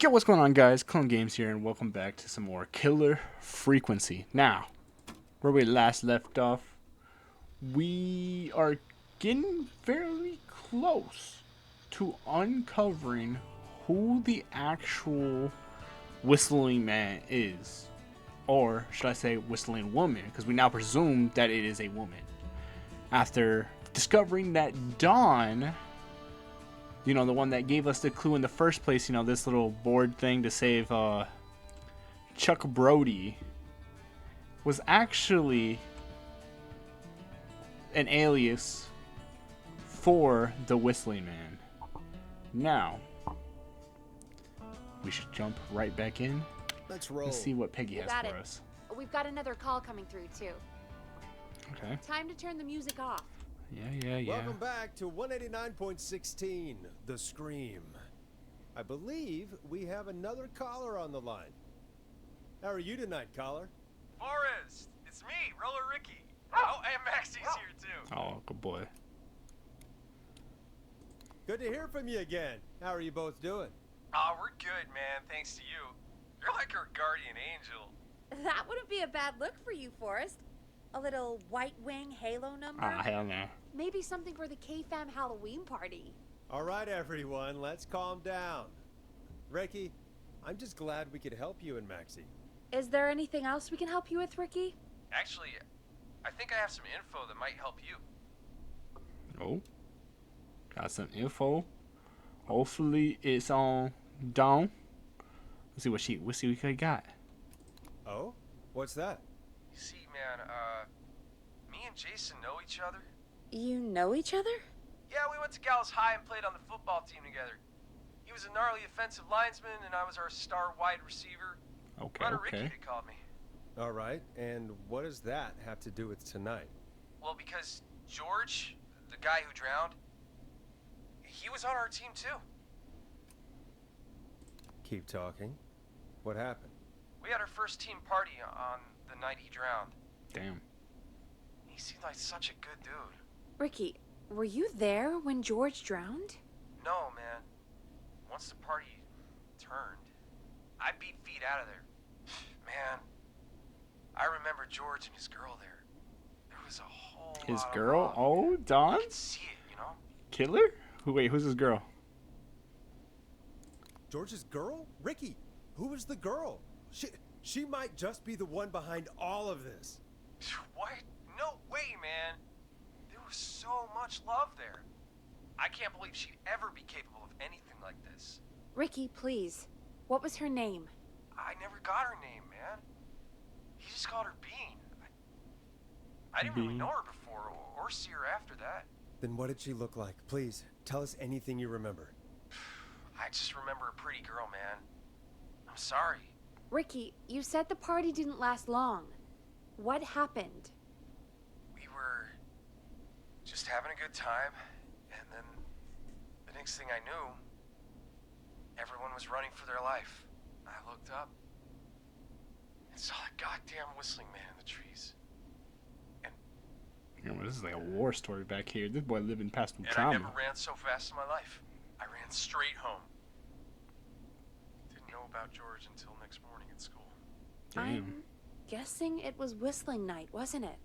Yo, what's going on, guys? Clone Games here, and welcome back to some more Killer Frequency. Now, where we last left off, we are getting fairly close to uncovering who the actual Whistling Man is. Or, should I say, Whistling Woman, because we now presume that it is a woman. After discovering that Dawn, the one that gave us the clue in the first place, this little board thing to save Chuck Brody, was actually an alias for the Whistling Man. Now, we should jump right back in. Let's roll. And see what Peggy has for us. We've got another call coming through, too. Okay. Time to turn the music off. Yeah. Welcome back to 189.16, The Scream. I believe we have another caller on the line. How are you tonight, caller? Forrest, it's me, Roller Ricky. Oh, and Maxie's here too. Oh, good boy. Good to hear from you again. How are you both doing? Oh, we're good, man, thanks to you. You're like our guardian angel. That wouldn't be a bad look for you, Forrest. A little White Wing Halo number? Ah, hell no. Maybe something for the K-Fam Halloween party. All right, everyone, let's calm down. Ricky, I'm just glad we could help you and Maxie. Is there anything else we can help you with, Ricky? Actually, I think I have some info that might help you. Oh. Got some info. Hopefully it's on Dawn. Let's see what we got. Oh? What's that? You see, man, me and Jason know each other. You know each other? Yeah, we went to Gallows High and played on the football team together. He was a gnarly offensive linesman, and I was our star wide receiver. Runner Ricky had called me. All right, and what does that have to do with tonight? Well, because George, the guy who drowned, he was on our team too. Keep talking. What happened? We had our first team party on the night he drowned. Damn. He seemed like such a good dude. Ricky, were you there when George drowned? No, man. Once the party turned, I beat feet out of there. Man, I remember George and his girl there. There was a whole His lot girl? of love. Oh, Dawn? I could see it, you know? Killer? Who's his girl? George's girl? Ricky, who was the girl? She might just be the one behind all of this. What? No way, man. There was so much love there. I can't believe she'd ever be capable of anything like this. Ricky, please. What was her name? I never got her name, man. He just called her Bean. I didn't really Bean. know her before or see her after that. Then what did she look like? Please, tell us anything you remember. I just remember a pretty girl, man. I'm sorry. Ricky, you said the party didn't last long. What happened? We were just having a good time, and then the next thing I knew, everyone was running for their life. I looked up and saw that goddamn Whistling Man in the trees. This is like a war story back here. This boy living past some And I trauma. never ran so fast in my life. I ran straight home. Didn't know about George until next morning at school. Damn. I'm guessing it was Whistling Night, wasn't it?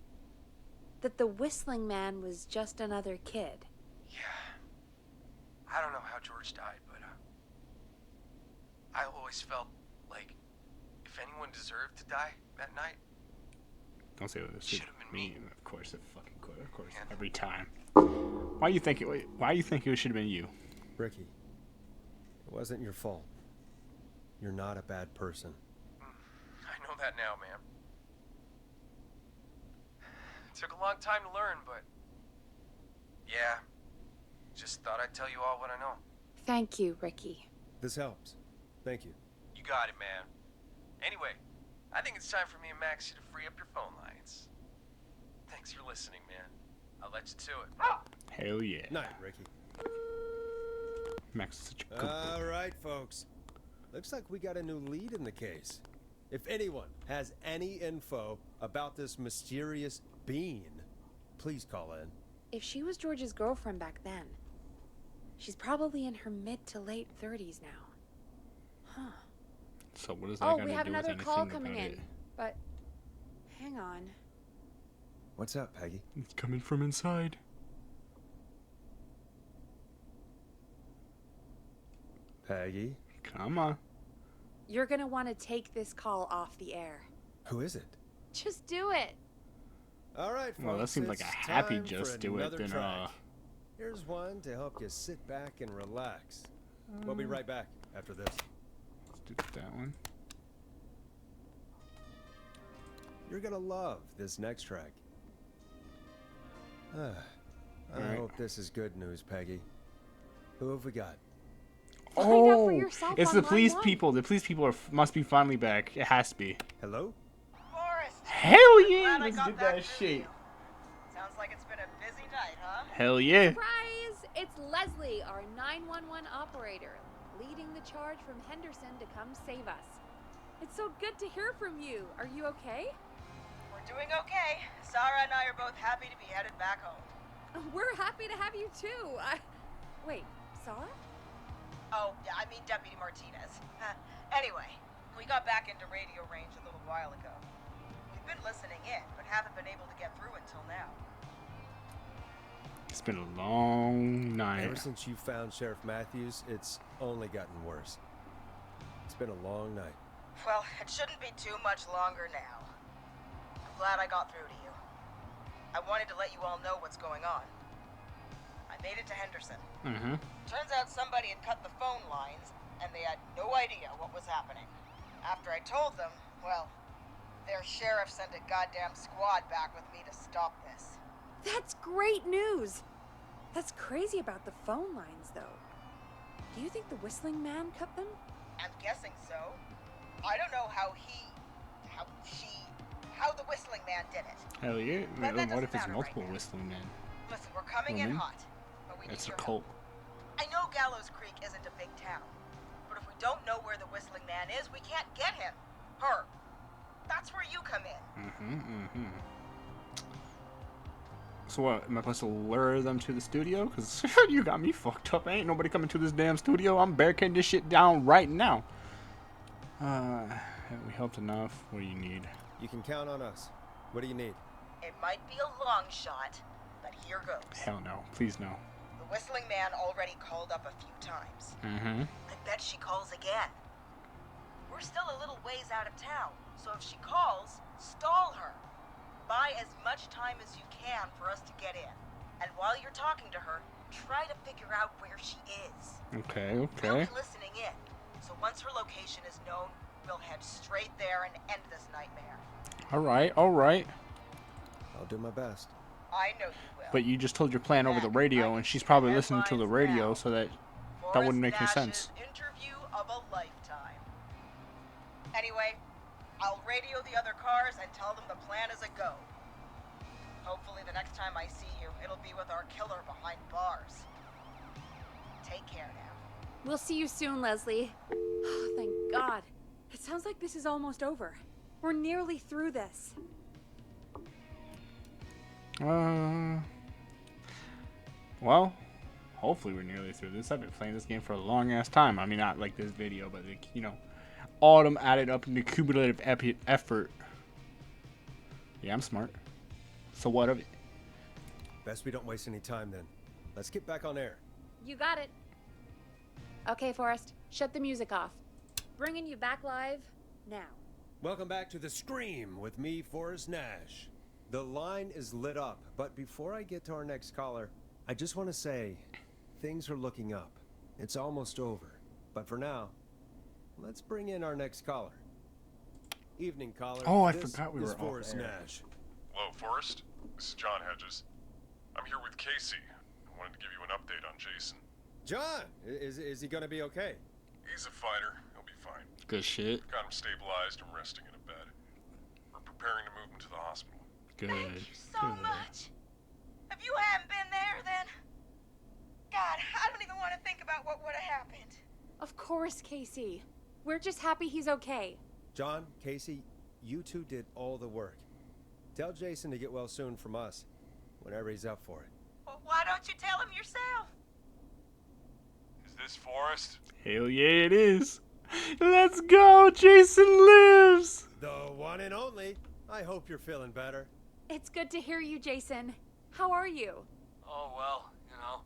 That the Whistling Man was just another kid. Yeah. I don't know how George died, but I always felt like if anyone deserved to die that night, Don't say this. Should've been me. Of course, it fucking could. Of course, Yeah. every time. Why you think it should have been you? Ricky, it wasn't your fault. You're not a bad person. I know that now, man. It took a long time to learn, but yeah, just thought I'd tell you all what I know. Thank you, Ricky. This helps. Thank you. You got it, man. Anyway, I think it's time for me and Maxie to free up your phone lines. Thanks for listening, man. I'll let you to it. Hell yeah. Night, Ricky. Max is such a good boy. All right, folks. Looks like we got a new lead in the case. If anyone has any info about this mysterious being, please call in. If she was George's girlfriend back then, she's probably in her mid to late 30s now. So what does that Oh, got we to have do with another anything call about coming in. it? But hang on. What's up, Peggy? It's coming from inside. Peggy? Come on. You're gonna want to take this call off the air. Who is it? Just do it. All right, Well, that folks, seems like a it's happy time for just do it another than track. Here's one to help you sit back and relax. We'll be right back after this. let's do that one. You're gonna love this next track. I Alright. hope this is good news, Peggy. Who have we got? Find out for yourself It's on the line police one. people. The police people must be finally back. It has to be. Hello? Forrest, Hell yeah! glad I Let's got do back that through to shit. you. Sounds like it's been a busy night, huh? Hell yeah! Surprise! It's Leslie, our 911 operator, leading the charge from Henderson to come save us. It's so good to hear from you. Are you okay? We're doing okay. Sarah and I are both happy to be headed back home. We're happy to have you too. Wait, Sarah? Oh, yeah, I mean Deputy Martinez. Anyway, we got back into radio range a little while ago. We've been listening in, but haven't been able to get through until now. It's been a long night. Ever since you found Sheriff Matthews, it's only gotten worse. It's been a long night. Well, it shouldn't be too much longer now. I'm glad I got through to you. I wanted to let you all know what's going on. I made it to Henderson. Mm-hmm. Turns out somebody had cut the phone lines, and they had no idea what was happening. After I told them, well, their sheriff sent a goddamn squad back with me to stop this. That's great news. That's crazy about the phone lines, though. Do you think the Whistling Man cut them? I'm guessing so. I don't know how the Whistling Man did it. Hell yeah! But that What doesn't if it's matter multiple right now. whistling men? Listen, we're coming in Woman? hot, but we need It's a your cult. help. I know Gallows Creek isn't a big town, but if we don't know where the Whistling Man is, we can't get him. Her. That's where you come in. Mm-hmm. So what? Am I supposed to lure them to the studio? Cause you got me fucked up. Ain't nobody coming to this damn studio. I'm barricading this shit down right now. Have we helped enough? What do you need? You can count on us. What do you need? It might be a long shot, but here goes. Hell no. Please no. The Whistling Man already called up a few times. Mm-hmm. I bet she calls again. We're still a little ways out of town, so if she calls, stall her. Buy as much time as you can for us to get in. And while you're talking to her, try to figure out where she is. Okay. We'll Okay. be listening in, so once her location is known, we'll head straight there and end this nightmare. All right. All right. I'll do my best. I know you will. But you just told your plan over the And radio, I and she's see probably the listening to the headlines radio, now. so that Forrest wouldn't make any Nash's sense. Interview of a lifetime. Anyway, I'll radio the other cars and tell them the plan is a go. Hopefully the next time I see you, it'll be with our killer behind bars. Take care now. We'll see you soon, Leslie. Oh, thank God. It sounds like this is almost over. We're nearly through this. Well, hopefully we're nearly through this. I've been playing this game for a long ass time. I mean, not like this video, but like, all of them added up into cumulative effort. Yeah, I'm smart. So what of it? Best we don't waste any time then. Let's get back on air. You got it. Okay, Forrest, shut the music off. Bringing you back live now. Welcome back to The Scream with me, Forrest Nash. The line is lit up, but before I get to our next caller, I just want to say things are looking up. It's almost over. But for now, let's bring in our next caller. Evening, caller. Oh, I This forgot we is were off Forrest air. Nash. Hello, Forrest. This is John Hedges. I'm here with Casey. I wanted to give you an update on Jason. John, is he gonna be okay? He's a fighter. He'll be fine. Good shit. Got him stabilized and resting in a bed. We're preparing to move him to the hospital. Good. Thank you so Good. much. If you hadn't been there, then... God, I don't even want to think about what would have happened. Of course, Casey. We're just happy he's okay. John, Casey, you two did all the work. Tell Jason to get well soon from us, whenever he's up for it. Well, why don't you tell him yourself? Is this Forrest? Hell yeah, it is. Let's go. Jason lives. The one and only. I hope you're feeling better. It's good to hear you, Jason. How are you? Oh, well, you know.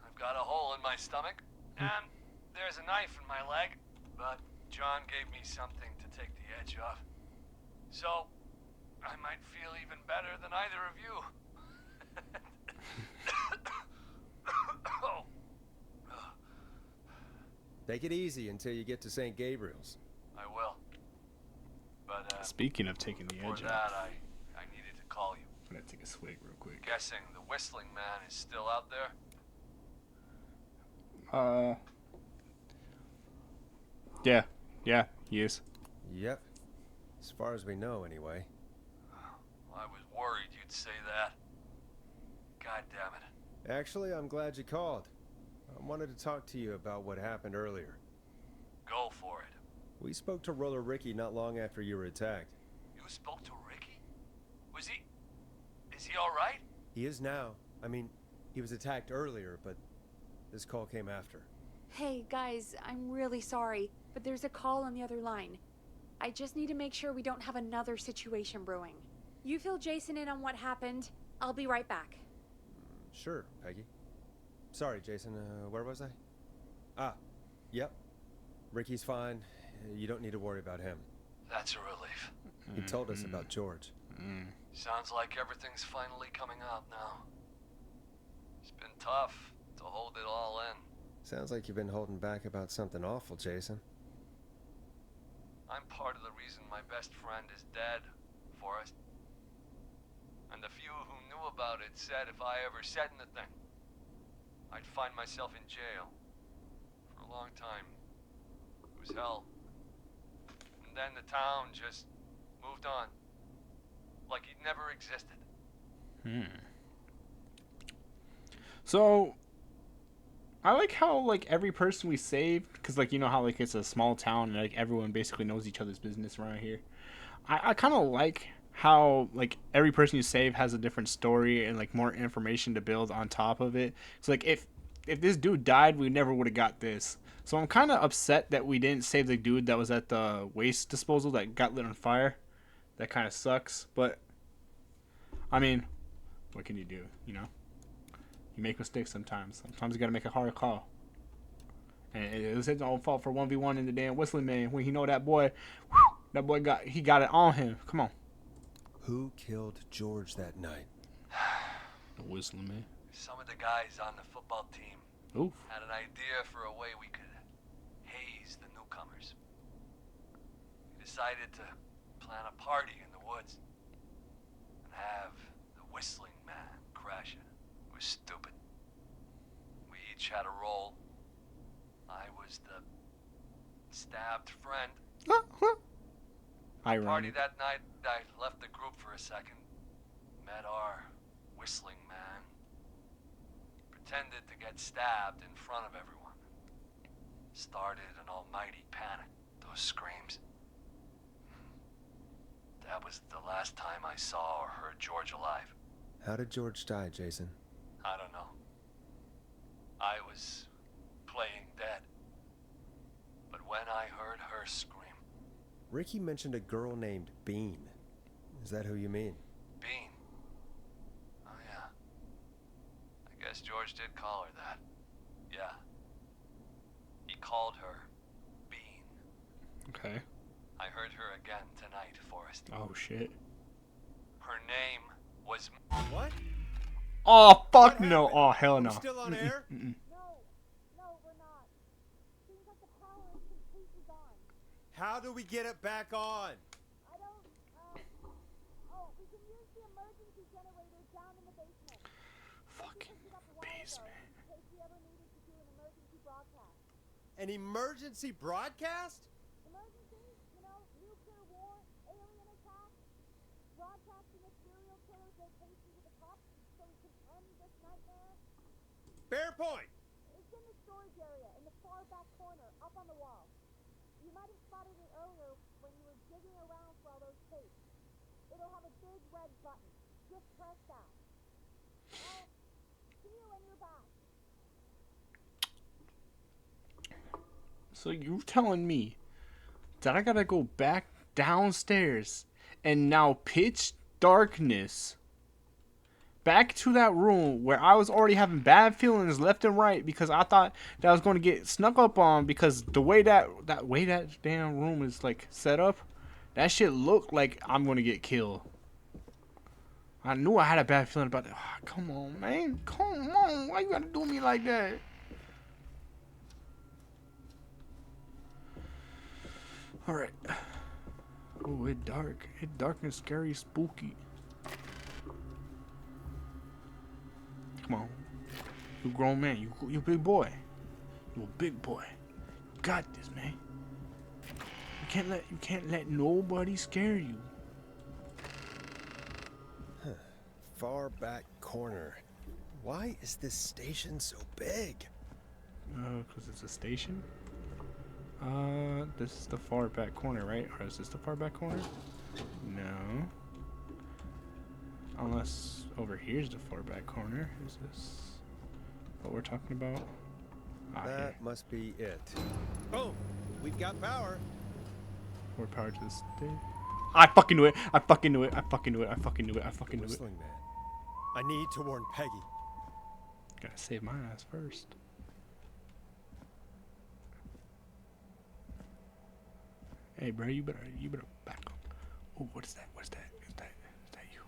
I've got a hole in my stomach, and there's a knife in my leg, but John gave me something to take the edge off. So, I might feel even better than either of you. Oh. Take it easy until you get to St. Gabriel's. I will. But, Speaking of taking the before edge that, off, I needed to call you. I'm gonna take a swig real quick. Guessing the Whistling Man is still out there? Yeah, he is. Yep. As far as we know, anyway. I was worried you'd say that. God damn it. Actually, I'm glad you called. I wanted to talk to you about what happened earlier. Go for it. We spoke to Roller Ricky not long after you were attacked. You spoke to Ricky? Was he... Is he alright? He is now. I mean, he was attacked earlier, but this call came after. Hey, guys, I'm really sorry, but there's a call on the other line. I just need to make sure we don't have another situation brewing. You fill Jason in on what happened. I'll be right back. Sure, Peggy. Sorry, Jason, where was I? Ah, yep. Ricky's fine. You don't need to worry about him. That's a relief. He told us about George. Sounds like everything's finally coming out now. It's been tough to hold it all in. Sounds like you've been holding back about something awful, Jason. I'm part of the reason my best friend is dead, Forrest. And the few who knew about it said if I ever said anything, I'd find myself in jail. For a long time. It was hell. And then the town just moved on. Like he'd never existed. So, I like how, like, every person we saved, because, like, you know how, like, it's a small town and, like, everyone basically knows each other's business around here. I kind of like how, like, every person you save has a different story and, like, more information to build on top of it. It's like, if this dude died, we never would have got this. So I'm kind of upset that we didn't save the dude that was at the waste disposal that got lit on fire. That kind of sucks, but, I mean, what can you do, you know? You make mistakes sometimes. Sometimes you gotta make a hard call. And it was his own fault for 1v1 in the damn Whistling Man. When he know that boy, got it on him. Come on. Who killed George that night? The Whistling Man. Some of the guys on the football team Oof. had an idea for a way we could haze the newcomers. We decided to plan a party in the woods and have the Whistling Man crash it. It was stupid. We each had a role. I was the stabbed friend. Party Ironic. that night, I left the group for a second. Met our Whistling Man. Pretended to get stabbed in front of everyone. Started an almighty panic. Those screams. That was the last time I saw or heard George alive. How did George die, Jason? I don't know. I was playing dead. But when I heard her scream, Ricky mentioned a girl named Bean. Is that who you mean? Bean. Oh yeah. I guess George did call her that. Yeah. He called her Bean. Okay. I heard her again tonight, Forrest. Oh, shit. Her name was... What? Oh, fuck What no. happened? Oh, hell We're no. still on air? No, we're not. Seems like the power is completely gone. How do we get it back on? I don't, we can use the emergency generator down in the basement. Fucking basement. In case we ever needed to do an emergency broadcast. An emergency broadcast? Emergency? You know, nuclear war, alien attack, broadcasting a serial killer's location to the cops so we can end this nightmare. Fair point. It's in the storage area in the far back corner, up on the wall. You might have spotted it earlier when you were digging around for all those tapes. It'll have a big red button. Just press that. Well, see you when you're back. So you telling me that I gotta go back downstairs and now pitch darkness back to that room where I was already having bad feelings left and right because I thought that I was going to get snuck up on because the way that damn room is like set up, that shit looked like I'm going to get killed. I knew I had a bad feeling about that. Oh, come on, man. Come on. Why you got to do me like that? All right. Oh, it's dark. It's dark and scary, spooky. Come on. You grown man. You big boy. You a big boy. You got this, man. You can't let nobody scare you. Far back corner. Why is this station so big? Because it's a station? This is the far back corner, right? Or is this the far back corner? No. Unless over here's the far back corner. Is this what we're talking about? Ah, That here. must be it. Boom! We've got power. More power to this thing. I fucking knew it! I fucking knew it! I fucking knew it! I fucking knew it! I fucking knew it! Whistling man. I need to warn Peggy. Gotta save my ass first. Hey, bro, you better back up. Oh, what is that? What is that? Is that you?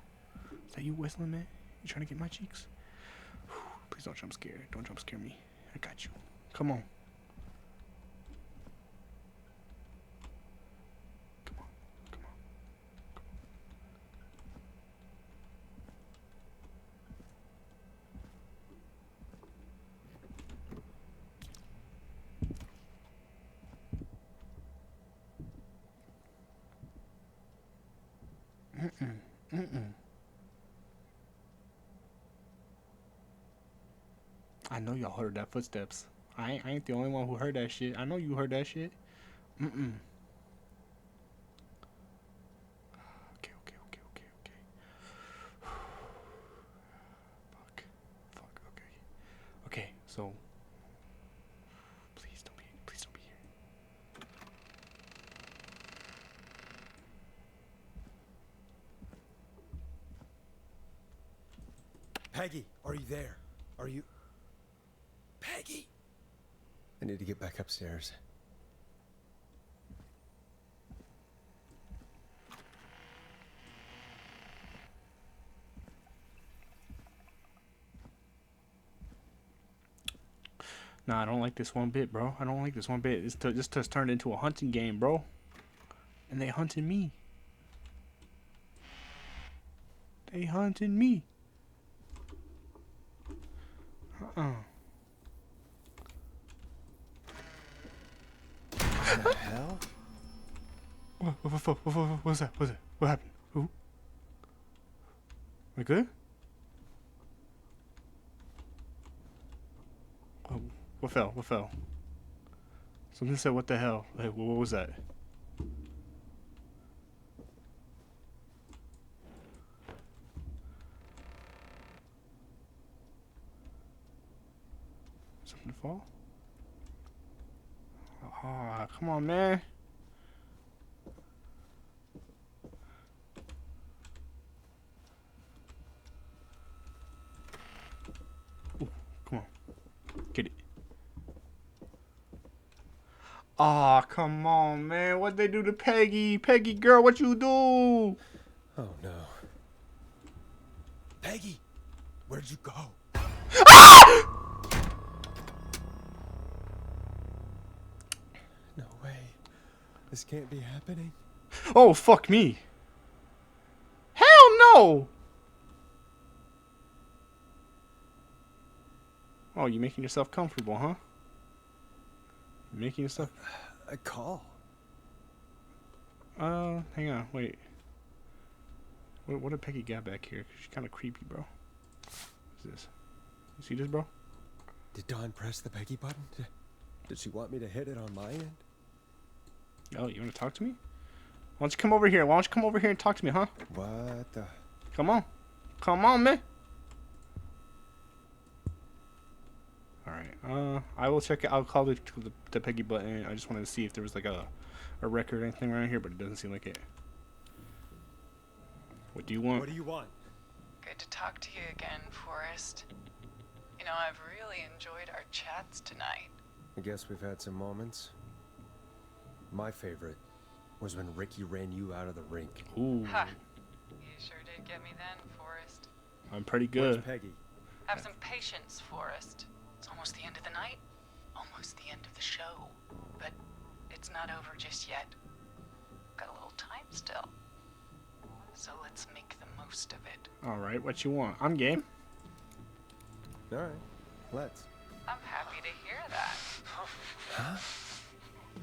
Is that you whistling, man? You trying to get my cheeks? Whew, please don't jump scare. Don't jump scare me. I got you. Come on. Come on. Come on. I know y'all heard that footsteps. I ain't the only one who heard that shit. I know you heard that shit. Okay. Fuck, okay. Okay, so please don't be here. Peggy, are you there? Are you... Peggy! I need to get back upstairs. Nah, I don't like this one bit, bro. I don't like this one bit. This just turned into a hunting game, bro. And they hunting me. They hunting me. What the hell? What's that? What's that? What happened? Who? We good? Oh, what fell? What fell? Something said, what the hell? Hey, what was that? Something fall? Ah, come on, man. Ooh, come on. Get it. Ah, come on, man. What'd they do to Peggy? Peggy, girl, what you do? Oh no. Peggy! Where'd you go? No way. This can't be happening. Oh, fuck me. Hell no! Oh, you making yourself comfortable, huh? You making yourself... A call. Hang on, wait. What did Peggy got back here? She's kind of creepy, bro. What's this? You see this, bro? Did Dawn press the Peggy button? Did she want me to hit it on my end? Oh, you want to talk to me? Why don't you come over here? Why don't you come over here and talk to me, huh? What the... Come on. Come on, man. Alright, I will check it. I'll call the Peggy button. I just wanted to see if there was like a record or anything around here, but it doesn't seem like it. What do you want? What do you want? Good to talk to you again, Forrest. You know, I've really enjoyed our chats tonight. I guess we've had some moments. My favorite was when Ricky ran you out of the rink. Ooh, Ha! You sure did get me then, Forrest. I'm pretty Where's good. Peggy? Have some patience, Forrest. It's almost the end of the night. Almost the end of the show. But it's not over just yet. Got a little time still. So let's make the most of it. All right, what you want? I'm game. All right, let's. I'm happy to hear that. Huh?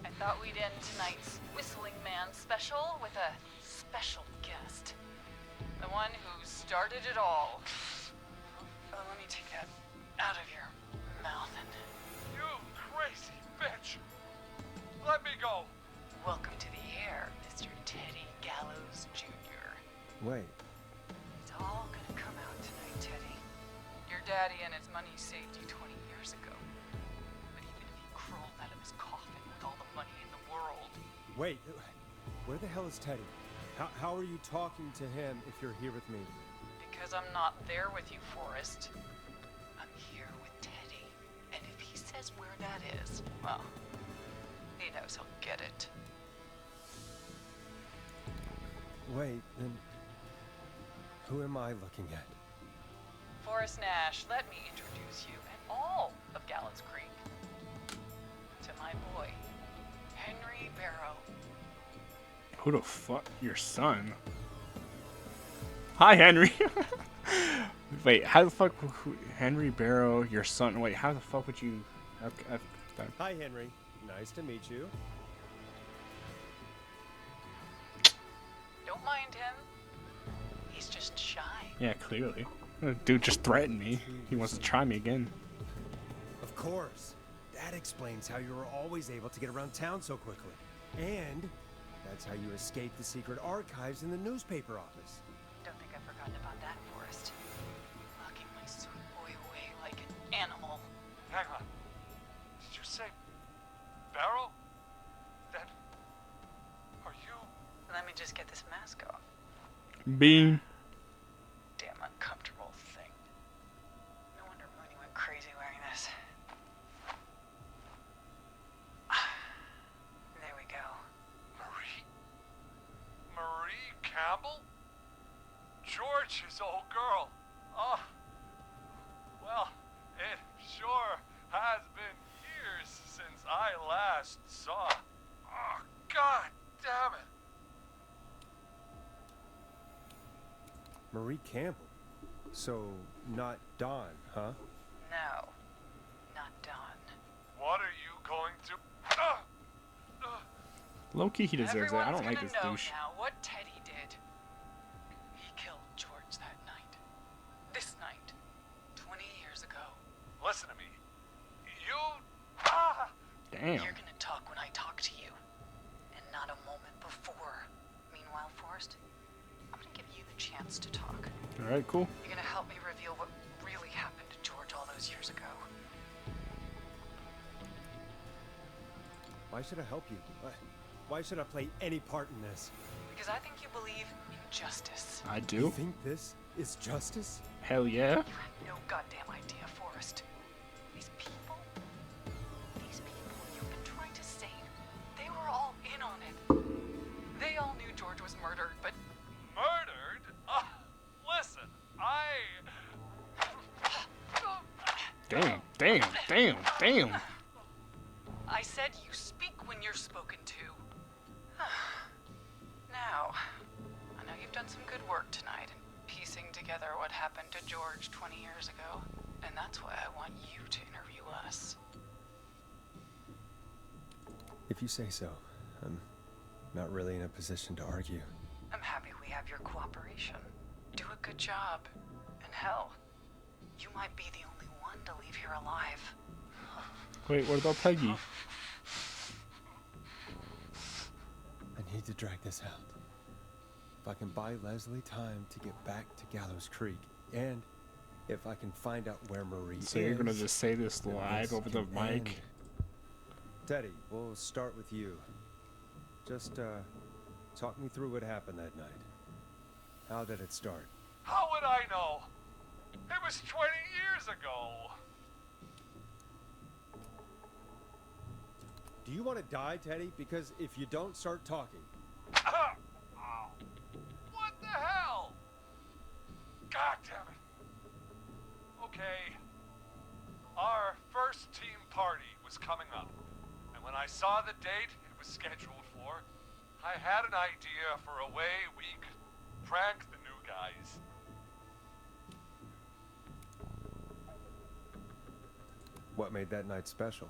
I thought we'd end tonight's Whistling Man special with a special guest. The one who started it all. Let me take that out of your mouth and You crazy bitch! Let me go! welcome to the air, Mr. Teddy Gallows Jr. Wait, It's all gonna come out tonight, Teddy. Your daddy and his money saved you 20 years ago. But even if he crawled out of his coffin with all the money in the world, wait. Where the hell is Teddy? How are you talking to him if you're here with me? because I'm not there with you, Forrest, I'm here with Teddy. And if he says where that is, well, he knows he'll get it. Wait, then who am I looking at? Forrest Nash, let me introduce you and all of Gallows Creek to my boy, Henry Barrow. Who the fuck? Your son? Hi, Henry. Wait, how the fuck? Henry Barrow, your son? Wait, how the fuck would you? Hi, Henry. Nice to meet you. Don't mind him. He's just shy. Yeah, clearly. Dude just threatened me. He wants to try me again. Of course. That explains how you were always able to get around town so quickly. And that's how you escaped the secret archives in the newspaper office. Don't think I've forgotten about that, Forrest. Locking my sweet boy away like an animal. Hang on. Did you say Barrow? Then are you? Let me just get this mask off. Bean. Damn uncomfortable thing. No wonder Mooney went crazy wearing this. There we go. Marie? Marie Campbell? George's old girl. Oh. Well, it sure has been years since I last saw. Oh, God damn it. Marie Campbell. So, not Dawn, huh? No, not Dawn. What are you going to... Low key, he deserves it. I don't like Everyone's this gonna know douche. now what Teddy did. He killed George that night. This night. 20 years ago. Listen to me. You... Ah! Damn. You're gonna talk when I talk to you. And not a moment before. Meanwhile, Forrest, I'm gonna give you the chance to talk. All right, cool. You're gonna help me reveal what really happened to George all those years ago. Why should I help you? Why should I play any part in this? Because I think you believe in justice. I You do. think this is justice? Hell yeah. You have no goddamn idea, Forrest. These people you've been trying to save, they were all in on it. They all knew George was murdered, but Murdered? Listen, Damn. I said you speak when you're spoken to. Now, I know you've done some good work tonight in piecing together what happened to George 20 years ago, and that's why I want you to interview us. If you say so. I'm not really in a position to argue. I'm happy we have your cooperation. Do a good job. And hell, you might be the only one to leave here alive. Wait, what about Peggy? I need to drag this out. If I can buy Leslie time to get back to Gallows Creek, and if I can find out where Marie is. So you're gonna just say this then live this over the can mic? end. Teddy, we'll start with you. Just talk me through what happened that night. How did it start? How would I know? It was 20 years ago. Do you want to die, Teddy? Because if you don't start talking. Ow. What the hell? God damn it. Okay. Our first team party was coming up. And when I saw the date it was scheduled for, I had an idea for a way we could prank the new guys. What made that night special?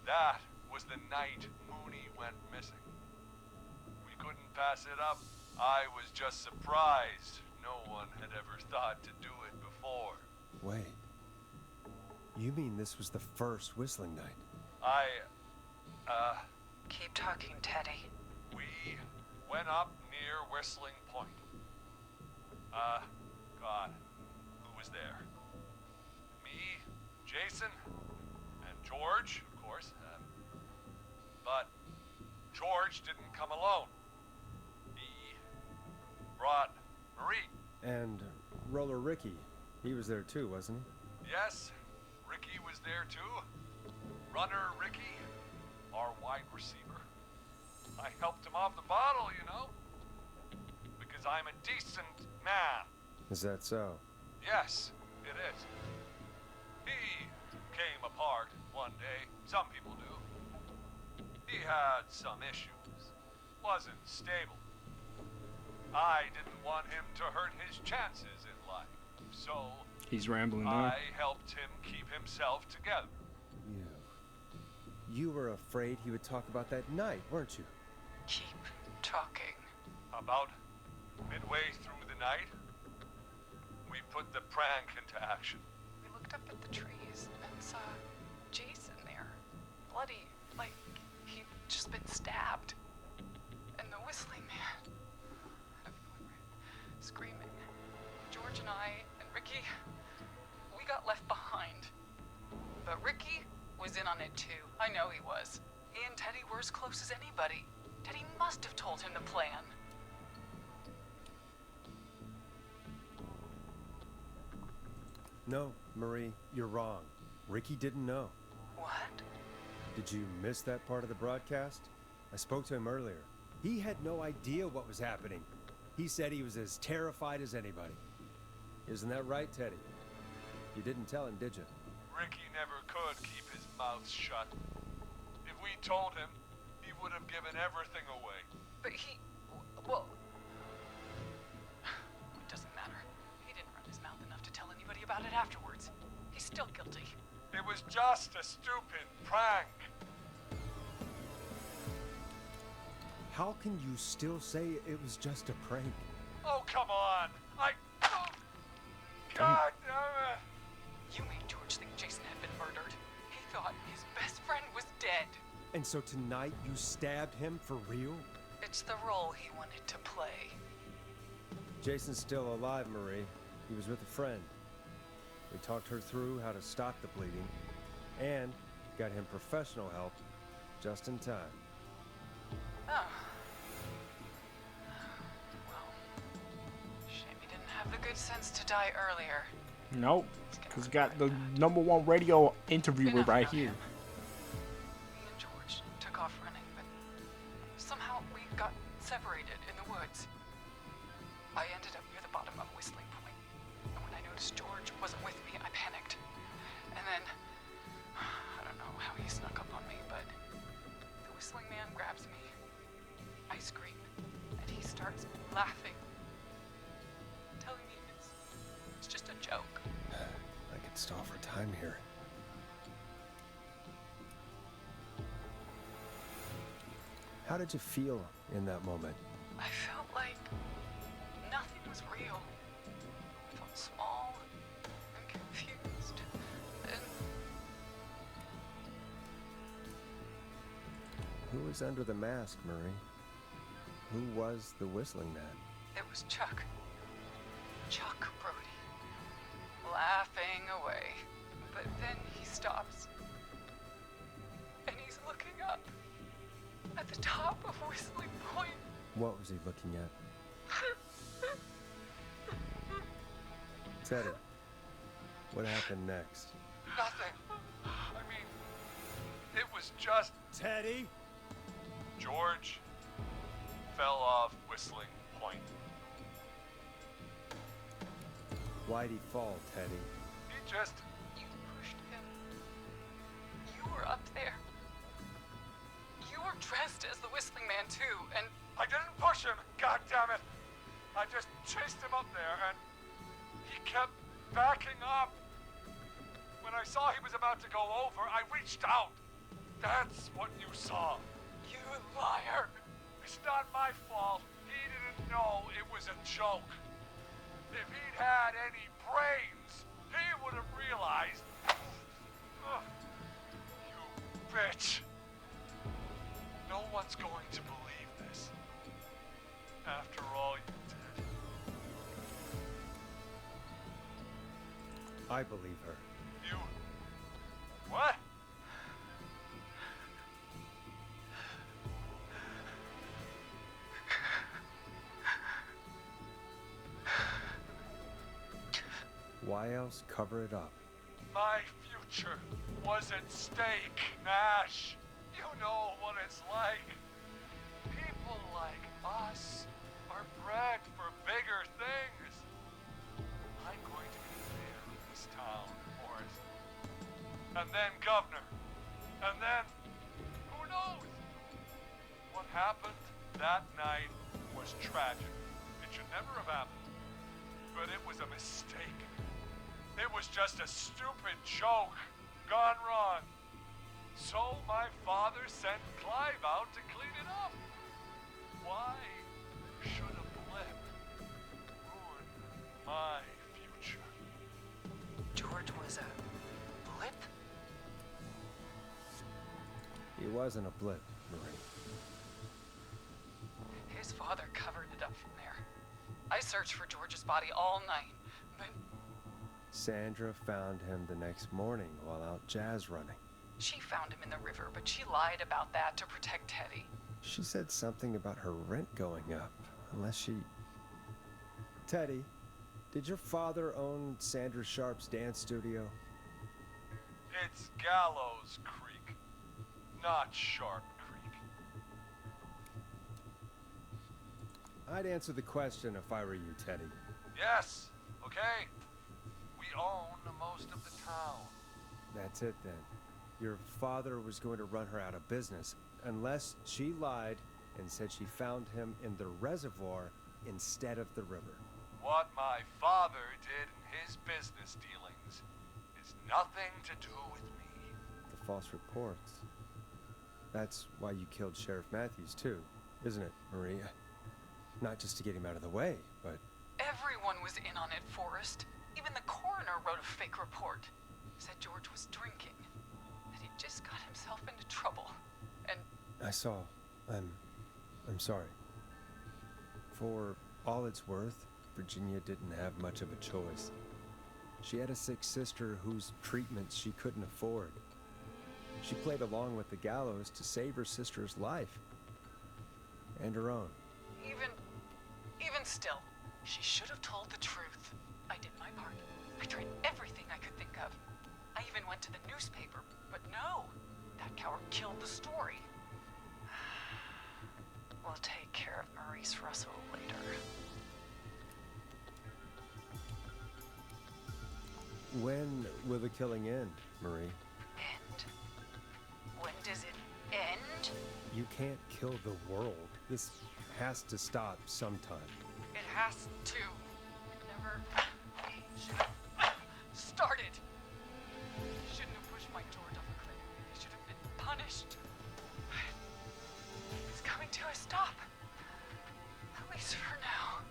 That was the night Mooney went missing. We couldn't pass it up. I was just surprised no one had ever thought to do it before. Wait. You mean this was the first whistling night? Keep talking, Teddy. We went up near Whistling Point. God, who was there? Me, Jason, and George, of course. But George didn't come alone. He brought Marie. And Roller Ricky. He was there too, wasn't he? Yes, Ricky was there too. Runner Ricky, our wide receiver. I helped him off the bottle, you know. Because I'm a decent man. Is that so? Yes, it is. He came apart one day. Some people do. He had some issues. Wasn't stable. I didn't want him to hurt his chances in life. So He's rambling now. I helped him keep himself together. You were afraid he would talk about that night, weren't you? Keep talking. About midway through the night, we put the prank into action. We looked up at the trees and saw Jason there. Bloody, like he'd just been stabbed. And the whistling man. Everyone were screaming. George and I and Ricky, we got left behind. But Ricky was in on it too. I know he was. He and Teddy were as close as anybody. Teddy must have told him the plan. No, Marie, you're wrong. Ricky didn't know. What? Did you miss that part of the broadcast? I spoke to him earlier. He had no idea what was happening. He said he was as terrified as anybody. Isn't that right, Teddy? You didn't tell him, did you? Ricky never could keep his mouth shut. If we told him, he would have given everything away. But he... well... It doesn't matter. He didn't run his mouth enough to tell anybody about it afterwards. He's still guilty. It was just a stupid prank. How can you still say it was just a prank? Oh, come on. Oh, God damn it. You made George think Jason had been murdered. He thought his best friend was dead. And so tonight you stabbed him for real? It's the role he wanted to play. Jason's still alive, Marie. He was with a friend. We talked her through how to stop the bleeding and got him professional help just in time. Oh. Well, shame he didn't have the good sense to die earlier. Nope. Because we got the #1 radio interviewer Enough right about here. him. Me and George took off running, but somehow we got separated in the woods. I ended up near the bottom of Whistling Point, and when I noticed George wasn't with me, I panicked. And then, I don't know how he snuck up on me, but the whistling man grabs me. I scream, and he starts laughing, telling me it's just a joke. I could stall for time here. How did you feel in that moment? I felt like nothing was real. I felt small and confused. And Who was under the mask, Marie? Who was the whistling man? it was Chuck. Chuck Brody. laughing away. But then he stops. And he's looking up at the top of Whistling Point. What was he looking at? Teddy, what happened next? Nothing. I mean, it was just Teddy? George fell off Whistling Point. Why'd he fall, Teddy? He just... You pushed him. You were up there. You were dressed as the Whistling Man, too, and I didn't push him, God damn it! I just chased him up there and he kept backing up. When I saw he was about to go over, I reached out. That's what you saw. you liar. It's not my fault. He didn't know it was a joke. If he'd had any brains, he would have realized. Ugh. You bitch. No one's going to believe this. After all you did. I believe her. You... What? Why else cover it up? My future was at stake, Nash. You know what it's like. People like us are bred for bigger things. I'm going to be mayor of this town, Forrest. And then governor. And then, who knows? What happened that night was tragic. It should never have happened. But it was a mistake. It was just a stupid joke gone wrong. So my father sent Clive out to clean it up. Why should a blip ruin my future? George was a blip? He wasn't a blip, Marie. His father covered it up from there. I searched for George's body all night, but Sandra found him the next morning while out jazz running. she found him in the river, but she lied about that to protect Teddy. She said something about her rent going up, unless she... Teddy, did your father own Sandra Sharp's dance studio? It's Gallows Creek, not Sharp Creek. I'd answer the question if I were you, Teddy. Yes, okay. We own most of the town. That's it then. Your father was going to run her out of business, unless she lied and said she found him in the reservoir instead of the river. What my father did in his business dealings is nothing to do with me. The false reports. That's why you killed Sheriff Matthews too, isn't it, Maria? Not just to get him out of the way, but... Everyone was in on it, Forrest. Even the coroner wrote a fake report. Said George was drinking. That he just got himself into trouble. And I saw. I'm sorry. For all it's worth, Virginia didn't have much of a choice. She had a sick sister whose treatments she couldn't afford. She played along with the gallows to save her sister's life. And her own. even still, she should have told the truth. I did my part. I tried everything I could think of. I even went to the newspaper, but no. That coward killed the story. We'll take care of Maurice Russell later. When will the killing end, Marie? End? When does it end? You can't kill the world. This has to stop sometime. It has to. It never should have started. Shouldn't have pushed my George off a cliff. He should have been punished. It's coming to a stop. At least for now.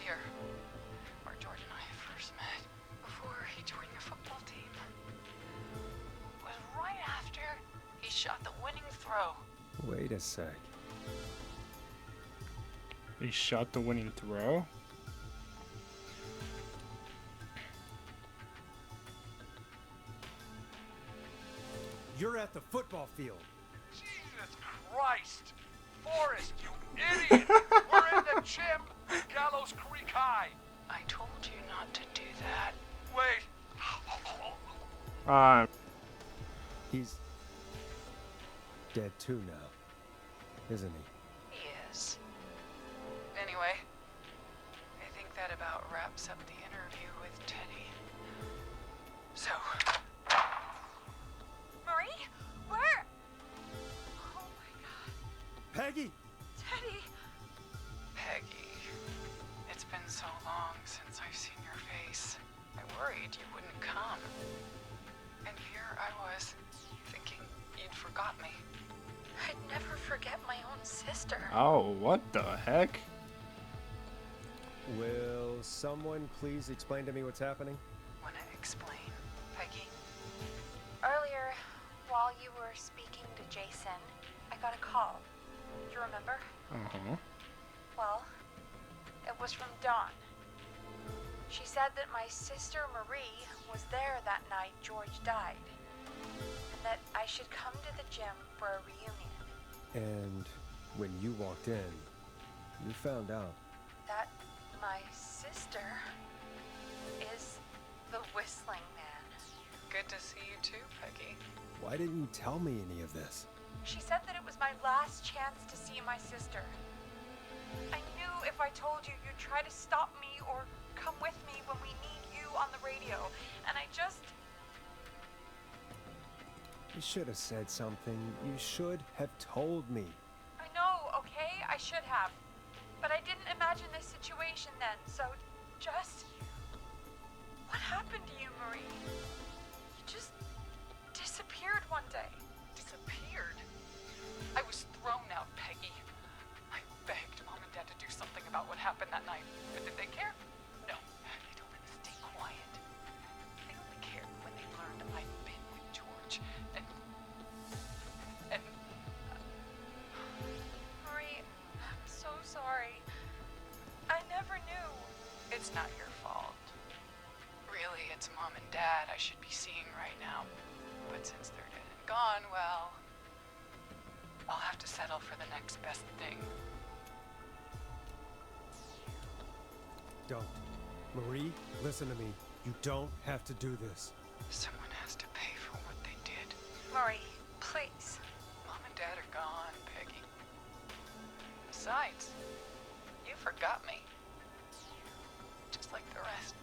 Here, where George and I first met, before he joined the football team, was right after he shot the winning throw. Wait a sec. He shot the winning throw. You're at the football field. Jesus Christ! Forrest, you idiot! We're in the gym at Gallows Creek High. I told you not to do that. Wait. He's dead too now, isn't he? He is. Anyway, I think that about wraps up the interview with Teddy. So, Marie? Where? Oh my god. Peggy! Teddy! Peggy, it's been so long since I've seen your face. I worried you wouldn't come. And here I was, thinking you'd forgot me. I'd never forget my own sister. Oh, what the heck? Will someone please explain to me what's happening? Wanna explain, Peggy? Earlier, while you were speaking to Jason, I got a call. Do you remember? Uh-huh. Well, it was from Dawn. She said that my sister Marie was there that night George died, and that I should come to the gym for a reunion. And when you walked in, you found out. That my sister is the Whistling Man. Good to see you too, Peggy. Why didn't you tell me any of this? She said that it was my last chance to see my sister. I knew if I told you, you'd try to stop me or come with me when we need you on the radio, and I just... You should have said something. You should have told me. I know, okay? I should have. But I didn't imagine this situation then, so just... What happened to you, Marie? You just disappeared one day. Disappeared? I was thrown out, Peggy. I begged Mom and Dad to do something about what happened that night, but did they care? No, they told me to stay quiet. They only cared when they learned I'd been with George, and... Marie, I'm so sorry. I never knew. It's not your fault. Really, it's Mom and Dad I should be seeing right now. But since they're dead and gone, well... I'll have to settle for the next best thing. Don't. Marie, listen to me. You don't have to do this. Someone has to pay for what they did. Marie, please. Mom and Dad are gone, Peggy. Besides, you forgot me. Just like the rest.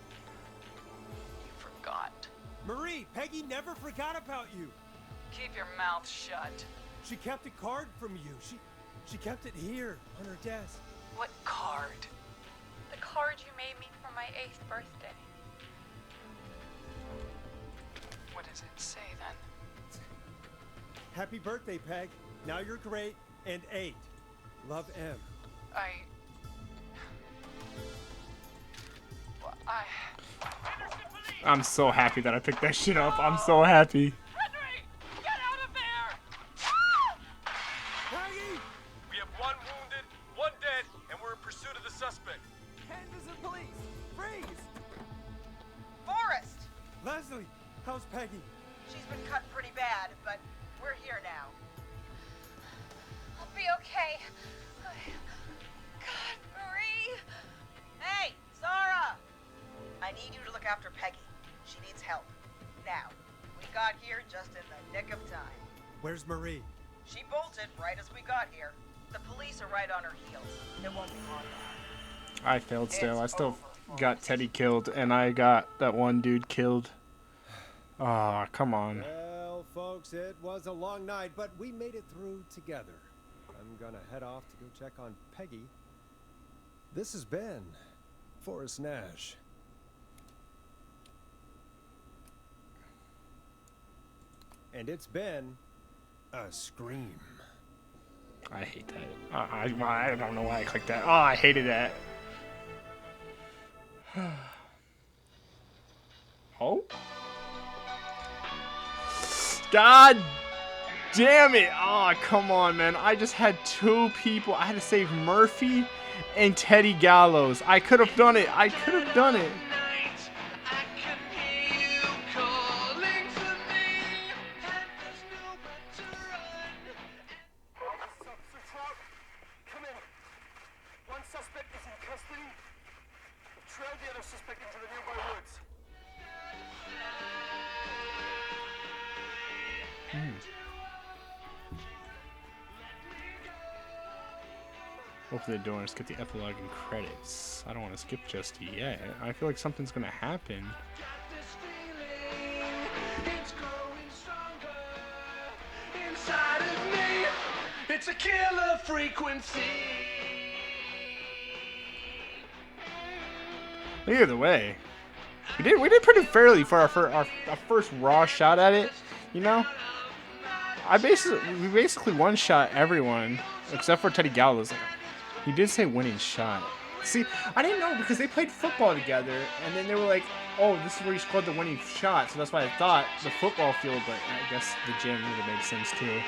You forgot. Marie, Peggy never forgot about you. Keep your mouth shut. She kept a card from you. She kept it here on her desk. What card? The card you made me for my 8th birthday. What does it say then? Happy birthday, Peg. Now you're great and 8. Love, M. I'm so happy that I picked that shit up. I'm so happy. Henry! Get out of there! Peggy! We have 1 wounded, 1 dead, and we're in pursuit of the suspect. Candace and police! Freeze! Forrest! Leslie, how's Peggy? She's been cut pretty bad, but we're here now. I'll be okay. God, Marie! Hey, Zara! I need you to look after Peggy. She needs help. Now. We got here just in the nick of time. Where's Marie? She bolted right as we got here. The police are right on her heels. It won't be long now. I failed still. I It's still over, got Forrest. Teddy killed, and I got that one dude killed. Ah, come on. Well, folks, it was a long night, but we made it through together. I'm gonna head off to go check on Peggy. This has been Forrest Nash. And it's been a scream. I hate that. I don't know why I clicked that. Oh, I hated that. Oh? God damn it. Oh, come on, man. I just had 2 people. I had to save Murphy and Teddy Gallows. I could have done it. I could have done it. I can hear you calling to me, and there's no Open the door and skip the epilogue and credits. I don't want to skip just yet. I feel like something's gonna happen. It's a killer frequency. Either way, we did pretty fairly for our first raw shot at it. You know, we basically one shot everyone except for Teddy Gallows. He did say winning shot. See, I didn't know because they played football together, and then they were like, "Oh, this is where you scored the winning shot." So that's why I thought the football field, but I guess the gym would have made sense too.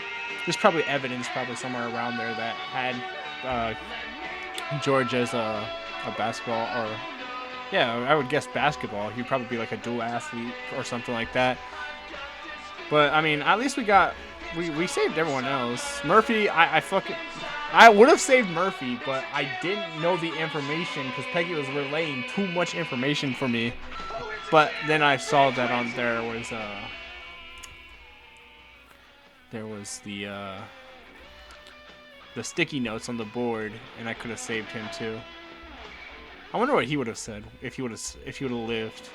There's probably evidence somewhere around there that had George as a basketball, or yeah, I would guess basketball. He'd probably be like a dual athlete or something like that. But I mean, at least we saved everyone else. Murphy, I would have saved Murphy, but I didn't know the information because Peggy was relaying too much information for me. But then I saw that on there was the sticky notes on the board, and I could have saved him too. I wonder what he would have said if he would have lived.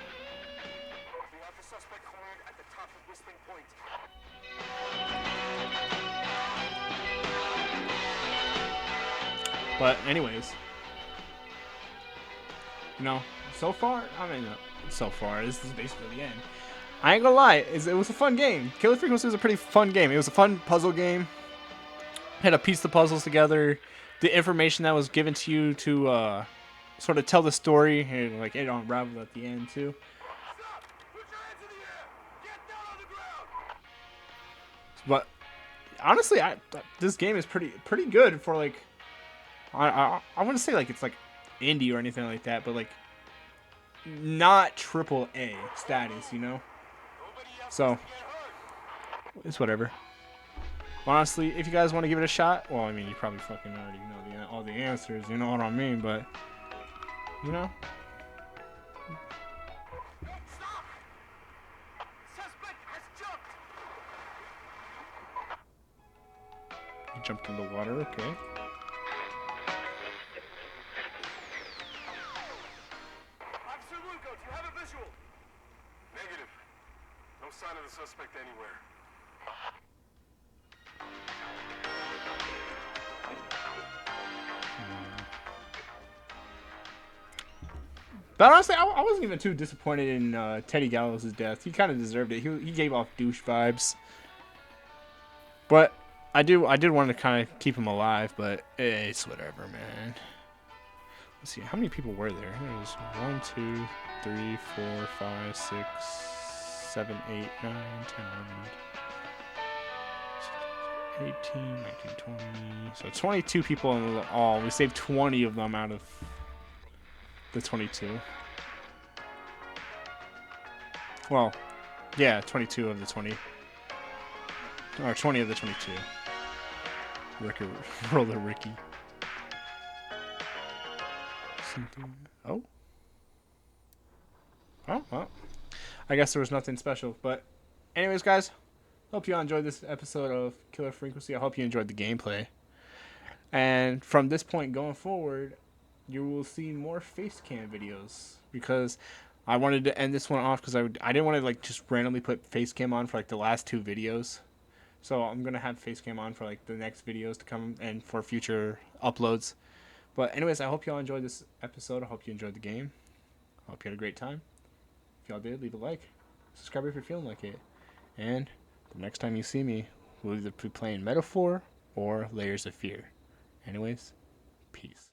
But anyways, you know, so far this is basically the end. I ain't gonna lie, it was a fun game. Killer Frequency was a pretty fun game. It was a fun puzzle game. Had to piece the puzzles together. The information that was given to you to sort of tell the story, and like it unraveled at the end too. But honestly, this game is pretty good for like. I wouldn't say like it's like indie or anything like that, but like not AAA status, you know. So it's whatever. Honestly, if you guys want to give it a shot, well, I mean, you probably fucking already know all the answers, you know what I mean, but you know. He jumped in the water, okay. Negative. No sign of the suspect anywhere. But honestly, I wasn't even too disappointed in Teddy Gallows' death. He kind of deserved it. He gave off douche vibes. But I did want to kind of keep him alive, but it's whatever, man. Let's see, how many people were there? It was 1, 2, 3, 4, 5, 6, 7, 8, 9, 10, 11, 18, 19, 20. So 22 people in all. We saved 20 of them out of the 22. Well, yeah, 22 of the 20. Or 20 of the 22. Roller Ricky. Oh, well. I guess there was nothing special. But anyways, guys, hope you all enjoyed this episode of Killer Frequency. I hope you enjoyed the gameplay. And from this point going forward, you will see more face cam videos. Because I wanted to end this one off because I didn't want to like just randomly put face cam on for like the last 2 videos. So I'm going to have face cam on for like the next videos to come and for future uploads. But anyways, I hope y'all enjoyed this episode. I hope you enjoyed the game. I hope you had a great time. If y'all did, leave a like. Subscribe if you're feeling like it. And the next time you see me, we'll either be playing Metaphor or Layers of Fear. Anyways, peace.